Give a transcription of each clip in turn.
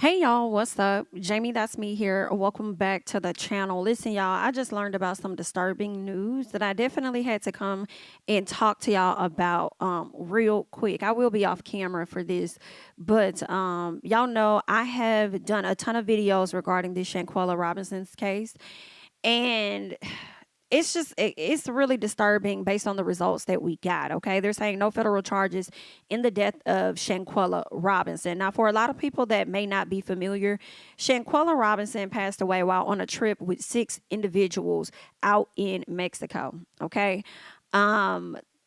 Hey y'all, what's up? Jamie, that's me here. Welcome back to the channel. Listen, y'all, I just learned about some disturbing news that I definitely had to come and talk to y'all about real quick. I will be off camera for this, but y'all know I have done a ton of videos regarding the Shanquella Robinson's case, and it's really disturbing based on the results that we got. Okay, they're saying no federal charges in the death of Shanquella Robinson. Now, for a lot of people that may not be familiar, Shanquella Robinson passed away while on a trip with 6 individuals out in Mexico. Okay,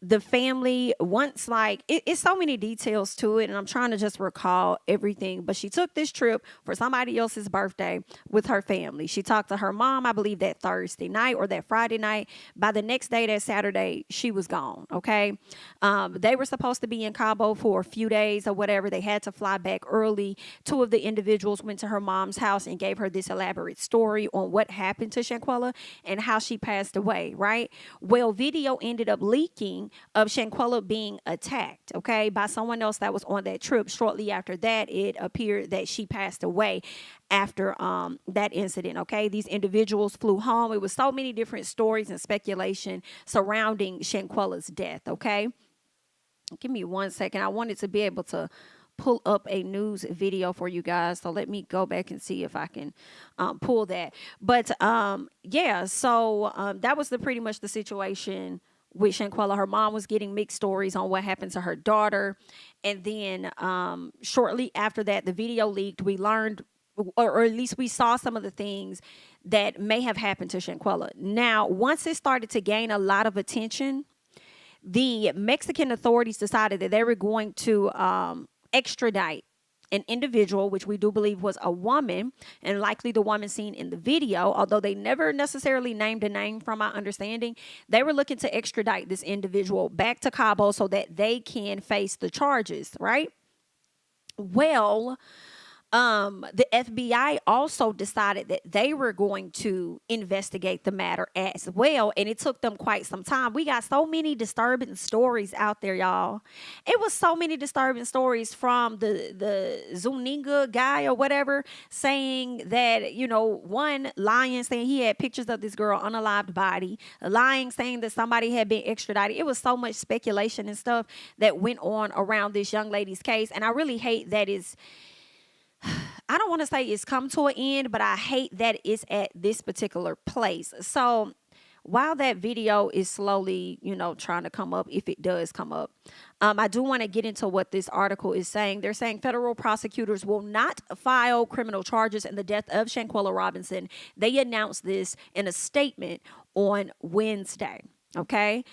the family once, like, it's so many details to it, and I'm trying to just recall everything, but she took this trip for somebody else's birthday with her family. She talked to her mom, I believe, that Thursday night or that Friday night. By the next day, that Saturday, she was gone. Okay, they were supposed to be in Cabo for a few days or whatever. They had to fly back early. 2 of the individuals went to her mom's house and gave her this elaborate story on what happened to Shanquella and how she passed away, right? Well, video ended up leaking of Shanquella being attacked, okay, by someone else that was on that trip. Shortly after that, it appeared that she passed away after that incident. Okay, these individuals flew home. It was so many different stories and speculation surrounding Shanquella's death. Okay, give me 1 second. I wanted to be able to pull up a news video for you guys, so let me go back and see if I can pull that. But yeah, so that was pretty much the situation with Shanquella. Her mom was getting mixed stories on what happened to her daughter, and then shortly after that, the video leaked. We learned, or at least we saw, some of the things that may have happened to Shanquella. Now, once it started to gain a lot of attention, the Mexican authorities decided that they were going to extradite an individual, which we do believe was a woman, and likely the woman seen in the video, although they never necessarily named a name from my understanding. They were looking to extradite this individual back to Cabo so that they can face the charges, right? Well, the FBI also decided that they were going to investigate the matter as well, and it took them quite some time. We got so many disturbing stories out there, y'all. It was so many disturbing stories, from the Zuniga guy or whatever saying that, one lying, saying he had pictures of this girl unalived body, lying, saying that somebody had been extradited. It was so much speculation and stuff that went on around this young lady's case, and I really hate that I don't want to say it's come to an end, but I hate that it's at this particular place. So while that video is slowly, trying to come up, if it does come up, I do want to get into what this article is saying. They're saying federal prosecutors will not file criminal charges in the death of Shanquella Robinson. They announced this in a statement on Wednesday. Okay,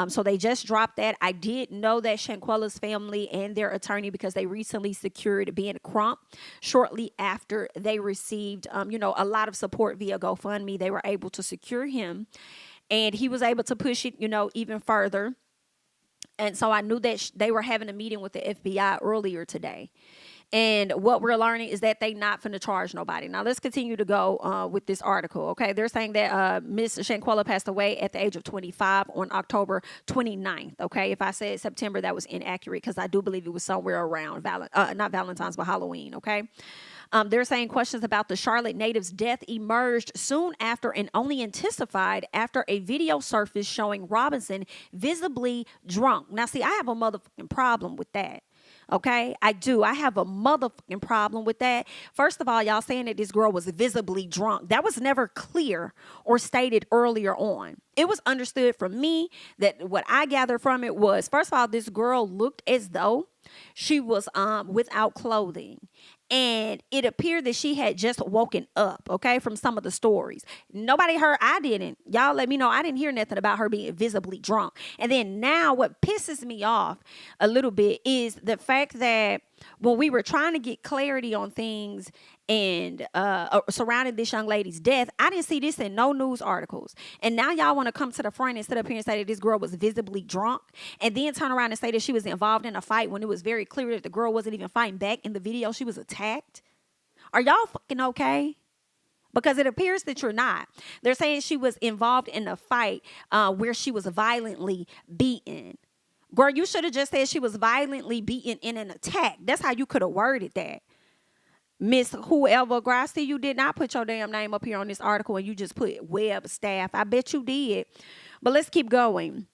so they just dropped that. I did know that Shanquella's family and their attorney, because they recently secured Ben Crump shortly after they received, a lot of support via GoFundMe. They were able to secure him, and he was able to push it, even further. And so I knew that they were having a meeting with the FBI earlier today. And what we're learning is that they not finna charge nobody. Now, let's continue to go with this article, okay? They're saying that Miss Shanquella passed away at the age of 25 on October 29th, okay? If I said September, that was inaccurate, because I do believe it was somewhere around, not Valentine's, but Halloween, okay? They're saying questions about the Charlotte native's death emerged soon after and only intensified after a video surfaced showing Robinson visibly drunk. Now, see, I have a motherfucking problem with that. Okay, I do. I have a motherfucking problem with that. First of all, y'all saying that this girl was visibly drunk. That was never clear or stated earlier on. It was understood from me that what I gathered from it was, first of all, this girl looked as though she was without clothing. And it appeared that she had just woken up, okay, from some of the stories. Nobody heard, I didn't. Y'all let me know. I didn't hear nothing about her being visibly drunk. And then now what pisses me off a little bit is the fact that when we were trying to get clarity on things and surrounding this young lady's death, I didn't see this in no news articles. And now y'all want to come to the front and sit up here and say that this girl was visibly drunk, and then turn around and say that she was involved in a fight when it was very clear that the girl wasn't even fighting back. In the video, she was attacked. Are y'all fucking okay? Because it appears that you're not. They're saying she was involved in a fight where she was violently beaten. Girl, you should have just said she was violently beaten in an attack. That's how you could have worded that. Miss whoever Grassi, you did not put your damn name up here on this article and you just put web staff. I bet you did. But let's keep going.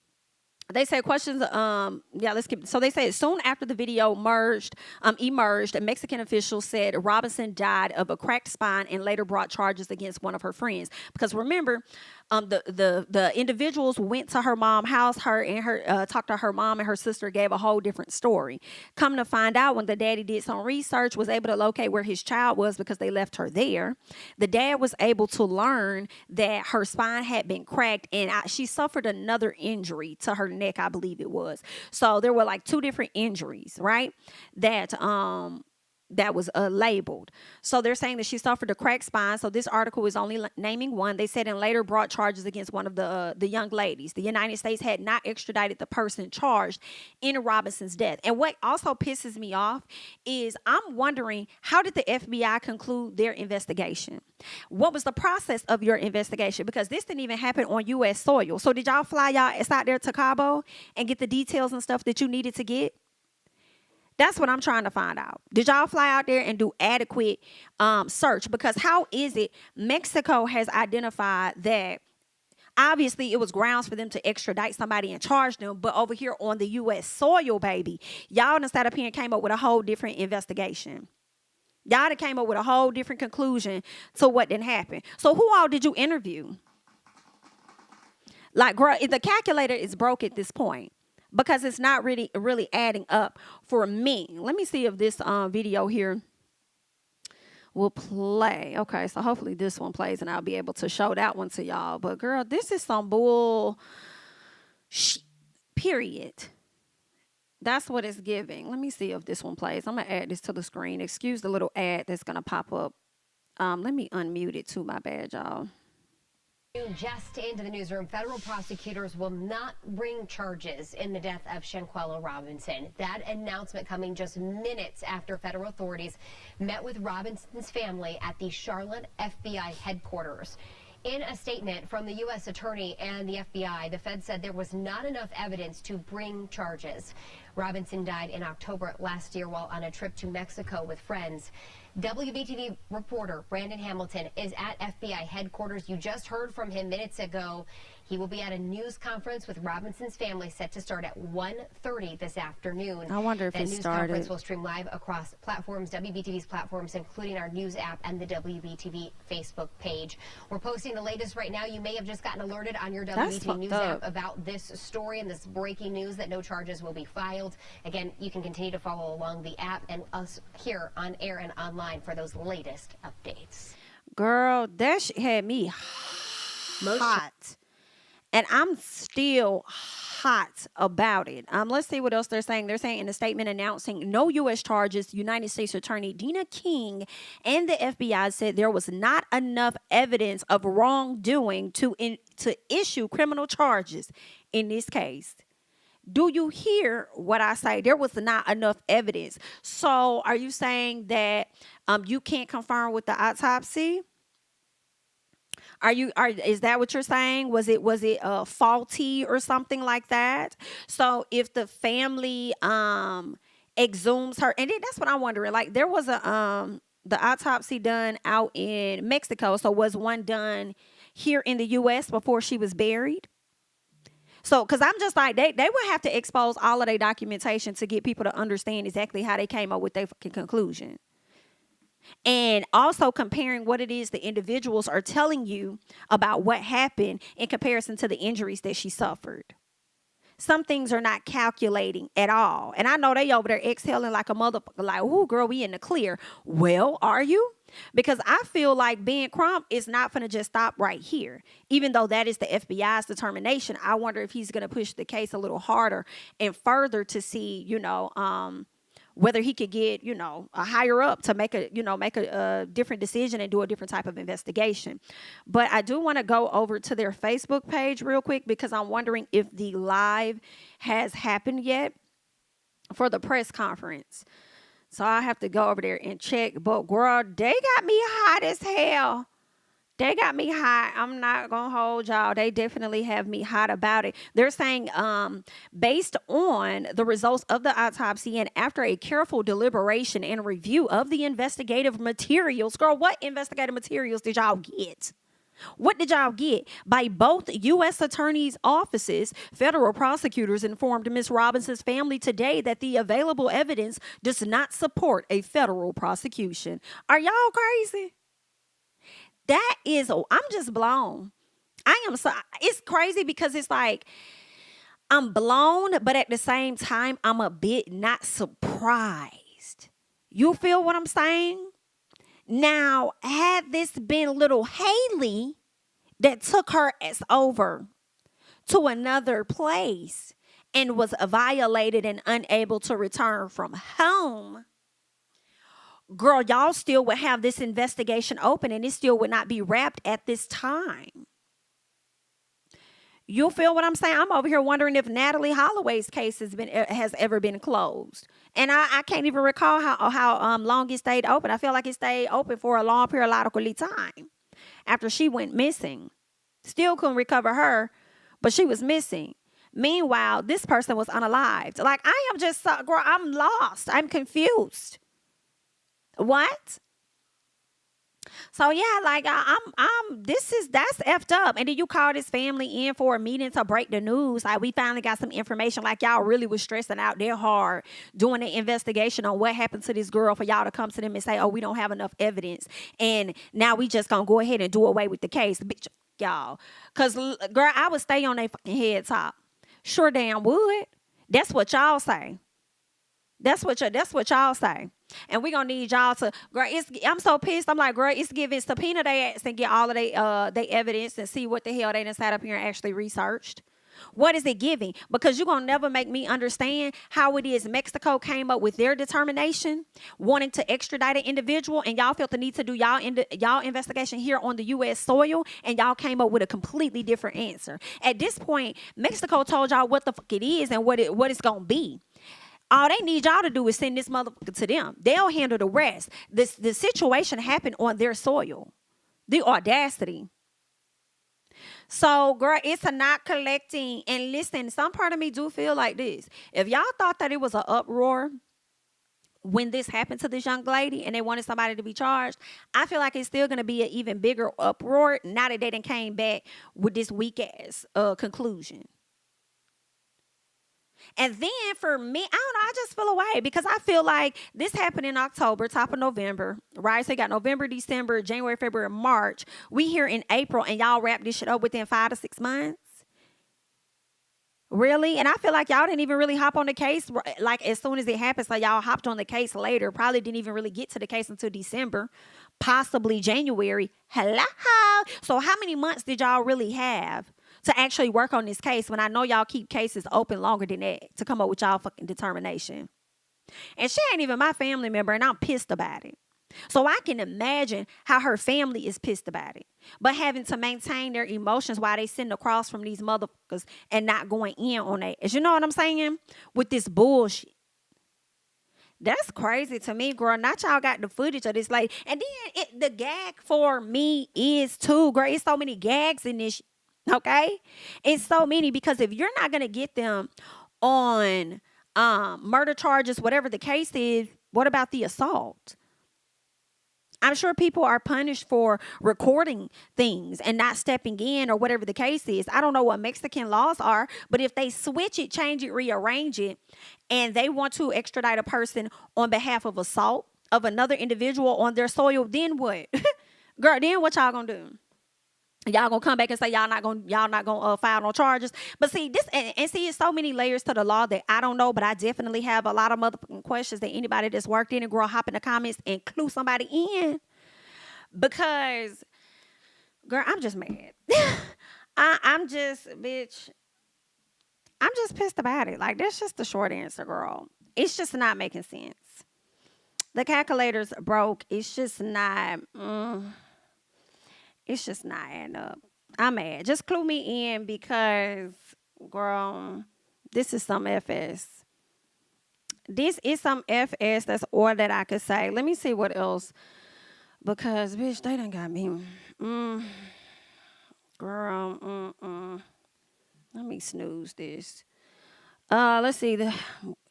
They say questions. Let's keep. So they say soon after the video emerged, a Mexican official said Robinson died of a cracked spine and later brought charges against one of her friends. Because remember, the individuals went to her mom's house. Talked to her mom, and her sister gave a whole different story. Come to find out, when the daddy did some research, was able to locate where his child was because they left her there. The dad was able to learn that her spine had been cracked, and she suffered another injury to her neck, I believe it was. So there were like 2 different injuries, right? That was labeled. So they're saying that she suffered a cracked spine. So this article is only naming one. They said and later brought charges against one of the young ladies. The United States had not extradited the person charged in Robinson's death. And what also pisses me off is I'm wondering, how did the FBI conclude their investigation? What was the process of your investigation? Because this didn't even happen on U.S. soil. So did y'all fly y'all out there to Cabo and get the details and stuff that you needed to get? That's what I'm trying to find out. Did y'all fly out there and do adequate search? Because how is it Mexico has identified that obviously it was grounds for them to extradite somebody and charge them, but over here on the U.S. soil, baby, y'all done sat up here and came up with a whole different investigation. Y'all done came up with a whole different conclusion to what didn't happen. So who all did you interview? Like, girl, the calculator is broke at this point, because it's not really adding up for me. Let me see if this video here will play. Okay, so hopefully this one plays and I'll be able to show that one to y'all. But girl, this is some bull period. That's what it's giving. Let me see if this one plays. I'm going to add this to the screen. Excuse the little ad that's going to pop up. Let me unmute it too. My bad, y'all. Just into the newsroom, federal prosecutors will not bring charges in the death of Shanquella Robinson. That announcement coming just minutes after federal authorities met with Robinson's family at the Charlotte FBI headquarters. In a statement from the U.S. Attorney and the FBI, the Fed said there was not enough evidence to bring charges. Robinson died in October last year while on a trip to Mexico with friends. WBTV reporter Brandon Hamilton is at FBI headquarters. You just heard from him minutes ago. He will be at a news conference with Robinson's family set to start at 1:30 this afternoon. I wonder if that it news started. Conference will stream live across platforms, WBTV's platforms, including our news app and the WBTV Facebook page. We're posting the latest right now. You may have just gotten alerted on your WBTV news app about this story and this breaking news that no charges will be filed. Again, you can continue to follow along the app and us here on air and online for those latest updates. Girl, that shit had me hot. And I'm still hot about it. Let's see what else they're saying. They're saying in a statement announcing no U.S. charges, United States Attorney Dina King and the FBI said there was not enough evidence of wrongdoing to issue criminal charges in this case. Do you hear what I say? There was not enough evidence. So are you saying that you can't confirm with the autopsy? Is that what you're saying? Was it faulty or something like that? So if the family exhumes her, and that's what I'm wondering. Like, there was the autopsy done out in Mexico. So was one done here in the U.S. before she was buried? So, because I'm just like, they would have to expose all of their documentation to get people to understand exactly how they came up with their conclusion. And also comparing what it is the individuals are telling you about what happened in comparison to the injuries that she suffered. Some things are not calculating at all. And I know they over there exhaling like a motherfucker, like, ooh, girl, we in the clear. Well, are you? Because I feel like Ben Crump is not going to just stop right here. Even though that is the FBI's determination, I wonder if he's going to push the case a little harder and further to see, whether he could get, a higher up to make a different decision and do a different type of investigation. But I do want to go over to their Facebook page real quick because I'm wondering if the live has happened yet for the press conference. So I have to go over there and check. But girl, they got me hot as hell. They got me hot. I'm not gonna hold y'all. They definitely have me hot about it. They're saying, based on the results of the autopsy and after a careful deliberation and review of the investigative materials, girl, what investigative materials did y'all get? What did y'all get? By both U.S. attorneys' offices, federal prosecutors informed Ms. Robinson's family today that the available evidence does not support a federal prosecution. Are y'all crazy? That is, I'm just blown. I am so, it's crazy because it's like, I'm blown, but at the same time, I'm a bit not surprised. You feel what I'm saying? Now, had this been little Haley that took her ass over to another place and was violated and unable to return from home, girl, y'all still would have this investigation open and it still would not be wrapped at this time. You feel what I'm saying? I'm over here wondering if Natalie Holloway's case has ever been closed. And I can't even recall how long it stayed open. I feel like it stayed open for a long periodical time after she went missing. Still couldn't recover her, but she was missing. Meanwhile, this person was unalived. Like, I am just, girl, I'm lost. I'm confused. What? So yeah, like that's effed up. And then you call this family in for a meeting to break the news. Like, we finally got some information. Like, y'all really was stressing out there hard doing the investigation on what happened to this girl for y'all to come to them and say, oh, we don't have enough evidence. And now we just gonna go ahead and do away with the case. Bitch, y'all. Cause girl, I would stay on their fucking head top. Sure damn would. That's what y'all say. That's what y'all say. And we gonna need y'all to, girl, I'm so pissed. I'm like, girl, it's giving subpoena they ass and get all of they evidence and see what the hell they done sat up here and actually researched. What is it giving? Because you're gonna never make me understand how it is Mexico came up with their determination, wanting to extradite an individual, and y'all felt the need to do y'all investigation here on the U.S. soil, and y'all came up with a completely different answer. At this point, Mexico told y'all what the fuck it is and what it's gonna be. All they need y'all to do is send this motherfucker to them. They'll handle the rest. The situation happened on their soil. The audacity. So, girl, it's a not collecting. And listen, some part of me do feel like this. If y'all thought that it was an uproar when this happened to this young lady and they wanted somebody to be charged, I feel like it's still going to be an even bigger uproar now that they done came back with this weak-ass conclusion. And then for me, I don't know, I just feel away because I feel like this happened in October, top of November, right? So you got November, December, January, February, March. We here in April and y'all wrap this shit up within 5 to 6 months. Really? And I feel like y'all didn't even really hop on the case like as soon as it happened. So y'all hopped on the case later. Probably didn't even really get to the case until December, possibly January. Hello. So how many months did y'all really have to actually work on this case when I know y'all keep cases open longer than that to come up with y'all fucking determination? And she ain't even my family member, and I'm pissed about it. So I can imagine how her family is pissed about it. But having to maintain their emotions while they sitting across from these motherfuckers and not going in on it. You know what I'm saying? With this bullshit. That's crazy to me, girl. Not y'all got the footage of this lady. And then the gag for me is too, girl. It's so many gags in this. Okay? It's so many because if you're not going to get them on murder charges, whatever the case is, what about the assault? I'm sure people are punished for recording things and not stepping in or whatever the case is. I don't know what Mexican laws are, but if they switch it, change it, rearrange it, and they want to extradite a person on behalf of assault of another individual on their soil, then what? Girl, then what y'all gonna do? Y'all gonna come back and say y'all not gonna file no charges. But see this and see, it's so many layers to the law that I don't know, but I definitely have a lot of motherfucking questions that anybody that's worked in it, girl, hop in the comments and clue somebody in. Because girl, I'm just mad. I'm just pissed about it. Like, that's just the short answer, girl. It's just not making sense. The calculator's broke. It's just not it's just not adding up. I'm mad. Just clue me in because, girl, this is some FS. This is some FS. That's all that I could say. Let me see what else Because, bitch, they done got me. Mm, girl, let me snooze this. Let's see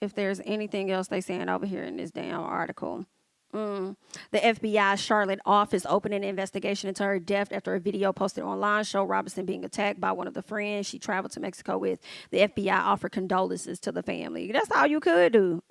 if there's anything else they saying over here in this damn article. The FBI Charlotte office opened an investigation into her death after a video posted online showed Robinson being attacked by one of the friends she traveled to Mexico with. The FBI offered condolences to the family. That's all you could do.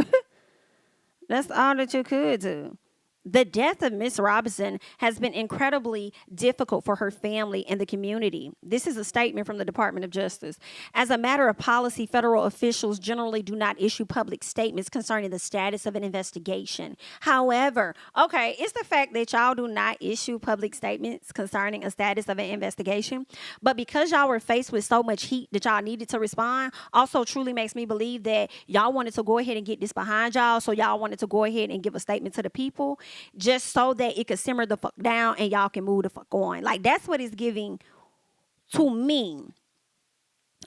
That's all that you could do. The death of Miss Robinson has been incredibly difficult for her family and the community. This is a statement from the Department of Justice. As a matter of policy, federal officials generally do not issue public statements concerning the status of an investigation. However, okay, it's the fact that y'all do not issue public statements concerning a status of an investigation, but because y'all were faced with so much heat that y'all needed to respond, also truly makes me believe that y'all wanted to go ahead and get this behind y'all, so y'all wanted to go ahead and give a statement to the people just so that it could simmer the fuck down and y'all can move the fuck on. Like, that's what it's giving to me.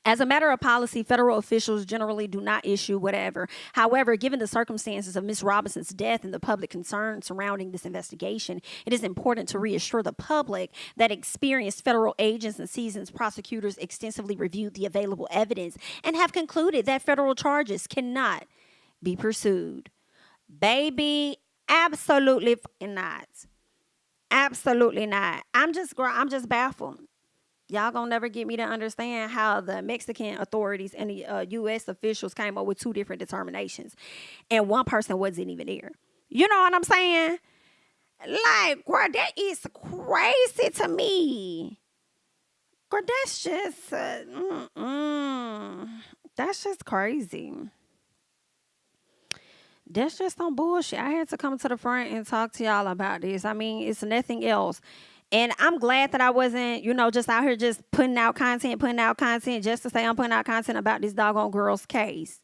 As a matter of policy, federal officials generally do not issue whatever. However, given the circumstances of Ms. Robinson's death and the public concern surrounding this investigation, it is important to reassure the public that experienced federal agents and seasoned prosecutors extensively reviewed the available evidence and have concluded that federal charges cannot be pursued. Baby, absolutely fucking not. Absolutely not. I'm just baffled. Y'all gonna never get me to understand how the Mexican authorities and the U.S. officials came up with two different determinations, and one person wasn't even there. You know what I'm saying? Like, girl, that is crazy to me. Girl, that's just, that's just crazy. That's just some bullshit. I had to come to the front and talk to y'all about this. I mean, it's nothing else. And I'm glad that I wasn't, just out here just putting out content just to say I'm putting out content about this doggone girl's case.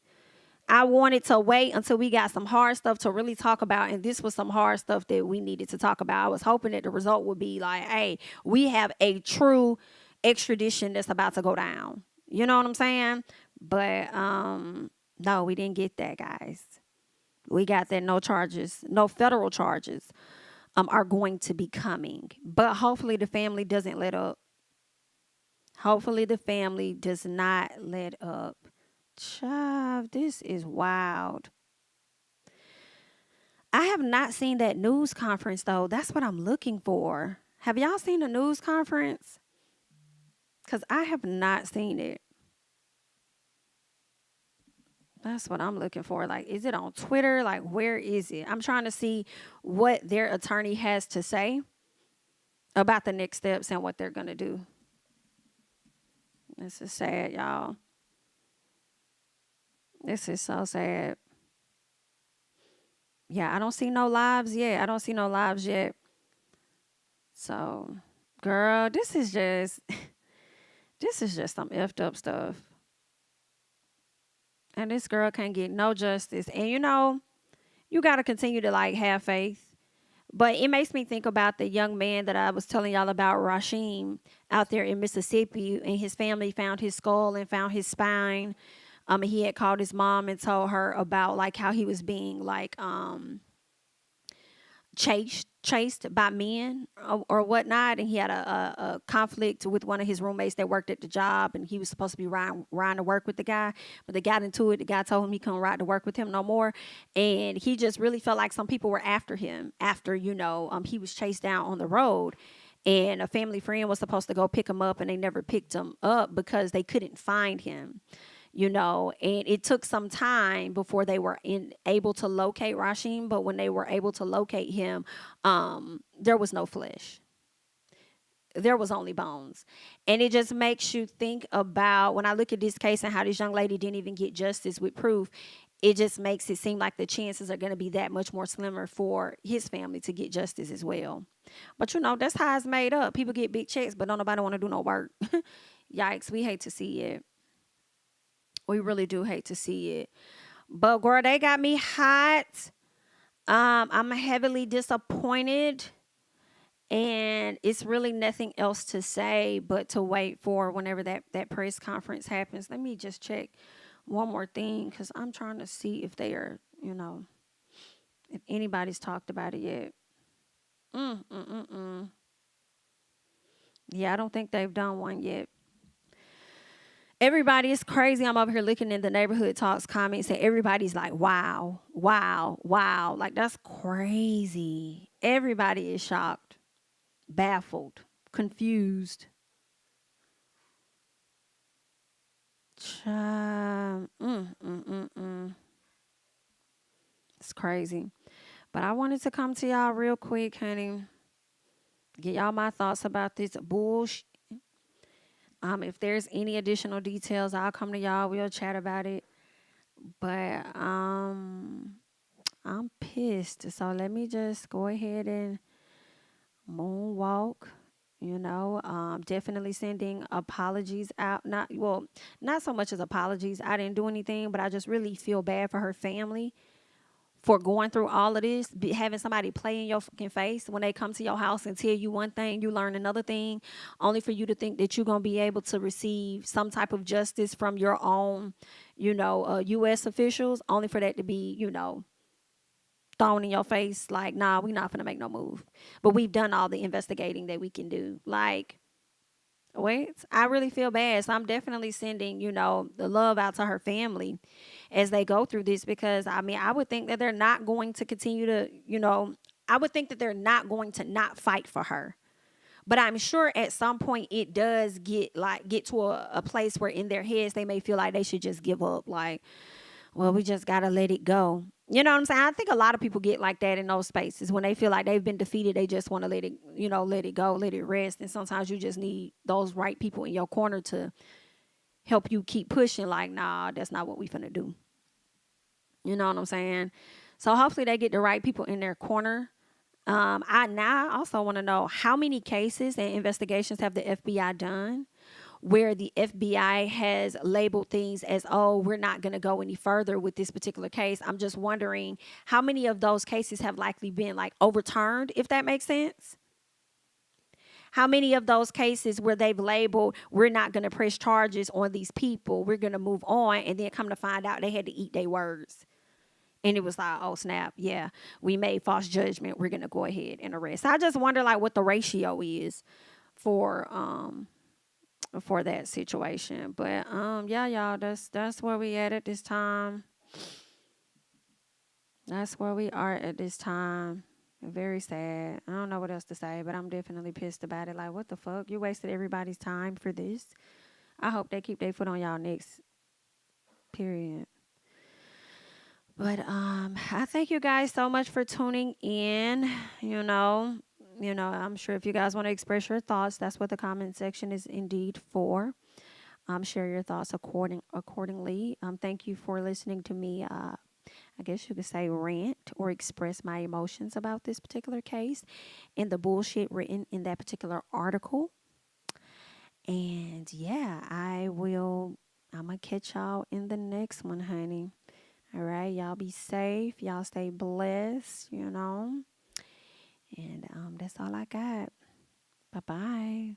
I wanted to wait until we got some hard stuff to really talk about. And this was some hard stuff that we needed to talk about. I was hoping that the result would be like, hey, we have a true extradition that's about to go down. You know what I'm saying? But no, we didn't get that, guys. We got that no federal charges are going to be coming. But hopefully the family doesn't let up. Hopefully the family does not let up. Child, this is wild. I have not seen that news conference, though. That's what I'm looking for. Have y'all seen the news conference? Because I have not seen it. That's what I'm looking for. Like, is it on Twitter? Like, where is it? I'm trying to see what their attorney has to say about the next steps and what they're going to do. This is sad, y'all. This is so sad. Yeah, I don't see no lives yet. So, girl, this is just some effed up stuff. And this girl can't get no justice. And you got to continue to like have faith. But it makes me think about the young man that I was telling y'all about, Rasheed, out there in Mississippi, and his family found his skull and found his spine. He had called his mom and told her about like how he was being like chased by men or whatnot, and he had a conflict with one of his roommates that worked at the job, and he was supposed to be riding to work with the guy, but they got into it. The guy told him he couldn't ride to work with him no more, and he just really felt like some people were after him after he was chased down on the road. And a family friend was supposed to go pick him up, and they never picked him up because they couldn't find him. And it took some time before they were able to locate Rasheed. But when they were able to locate him, there was no flesh. There was only bones. And it just makes you think about, when I look at this case and how this young lady didn't even get justice with proof, it just makes it seem like the chances are going to be that much more slimmer for his family to get justice as well. But that's how it's made up. People get big checks, but don't nobody want to do no work. Yikes, we hate to see it. We really do hate to see it. But girl, they got me hot. I'm heavily disappointed. And it's really nothing else to say but to wait for whenever that press conference happens. Let me just check one more thing, because I'm trying to see if they are, if anybody's talked about it yet. Mm, mm, mm, mm. Yeah, I don't think they've done one yet. Everybody is crazy. I'm over here looking in the neighborhood talks comments, and everybody's like, wow, wow, wow. Like, that's crazy. Everybody is shocked, baffled, confused. Mm. It's crazy. But I wanted to come to y'all real quick, honey. Get y'all my thoughts about this bullshit. If there's any additional details, I'll come to y'all. We'll chat about it. But I'm pissed. So let me just go ahead and moonwalk. Definitely sending apologies out. Not so much as apologies. I didn't do anything, but I just really feel bad for her family for going through all of this, having somebody play in your fucking face when they come to your house and tell you one thing, you learn another thing, only for you to think that you're going to be able to receive some type of justice from your own, U.S. officials, only for that to be, thrown in your face like, nah, we're not going to make no move. But we've done all the investigating that we can do. Like, wait, I really feel bad. So I'm definitely sending, the love out to her family as they go through this, because I mean, I would think that they're not going to continue to, I would think that they're not going to not fight for her. But I'm sure at some point it does get to a place where in their heads they may feel like they should just give up. Like, well, we just gotta let it go. You know what I'm saying? I think a lot of people get like that in those spaces when they feel like they've been defeated. They just want to let it, let it go, let it rest. And sometimes you just need those right people in your corner to help you keep pushing. Like, nah, that's not what we finna do. You know what I'm saying? So hopefully they get the right people in their corner. I also want to know how many cases and investigations have the FBI done where the FBI has labeled things as, oh, we're not going to go any further with this particular case. I'm just wondering how many of those cases have likely been like overturned, if that makes sense. How many of those cases where they've labeled, we're not going to press charges on these people, we're going to move on, and then come to find out they had to eat their words. And it was like, oh snap, yeah, we made false judgment. We're gonna go ahead and arrest. I just wonder like what the ratio is for for that situation. But yeah, y'all, that's where we at this time. That's where we are at this time. Very sad. I don't know what else to say, but I'm definitely pissed about it. Like, what the fuck? You wasted everybody's time for this. I hope they keep their foot on y'all next. Period. But I thank you guys so much for tuning in. You know, I'm sure if you guys want to express your thoughts, that's what the comment section is indeed for. Share your thoughts accordingly. Thank you for listening to me. I guess you could say rant or express my emotions about this particular case and the bullshit written in that particular article. And yeah, I'm going to catch y'all in the next one, honey. All right, y'all be safe. Y'all stay blessed, And that's all I got. Bye-bye.